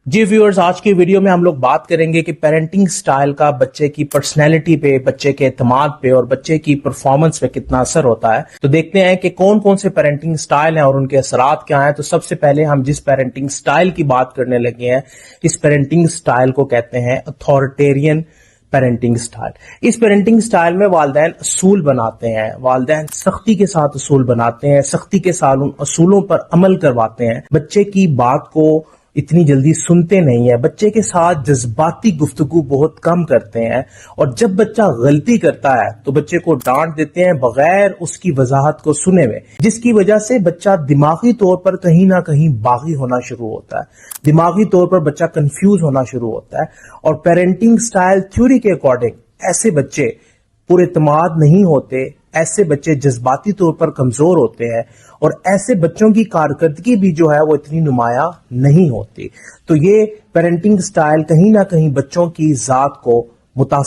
जी viewers, आज की video में हम लोग बात करेंगे कि पेरेंटिंग स्टाइल का बच्चे की पर्सनैलिटी पे, बच्चे के एतमाद पे और बच्चे की परफॉर्मेंस पे कितना असर होता है। तो देखते हैं कि कौन कौन से पेरेंटिंग स्टाइल हैं और उनके असरात क्या हैं। तो सबसे पहले हम जिस पेरेंटिंग स्टाइल की बात करने लगे हैं, इस पेरेंटिंग स्टाइल को कहते हैं अथॉरिटेरियन पेरेंटिंग स्टाइल। इस पेरेंटिंग स्टाइल में वालिदैन असूल बनाते हैं, वालिदैन सख्ती के साथ असूल बनाते हैं, सख्ती के साथ उन असूलों पर अमल करवाते हैं, बच्चे की बात को इतनी जल्दी सुनते नहीं है, बच्चे के साथ जज्बाती गुफ्तगू बहुत कम करते हैं और जब बच्चा गलती करता है तो बच्चे को डांट देते हैं बगैर उसकी वजाहत को सुने हुए, जिसकी वजह से बच्चा दिमागी तौर पर कहीं ना कहीं बागी होना शुरू होता है, दिमागी तौर पर बच्चा कंफ्यूज होना शुरू होता है। और पेरेंटिंग स्टाइल थ्योरी के अकॉर्डिंग ऐसे बच्चे पुरएतमाद नहीं होते, ऐसे बच्चे जज्बाती तौर पर कमजोर होते हैं और ऐसे बच्चों की कारकर्दगी भी जो है वो इतनी नुमाया नहीं होती। तो ये पेरेंटिंग स्टाइल कहीं ना कहीं बच्चों की जात को मुतासिर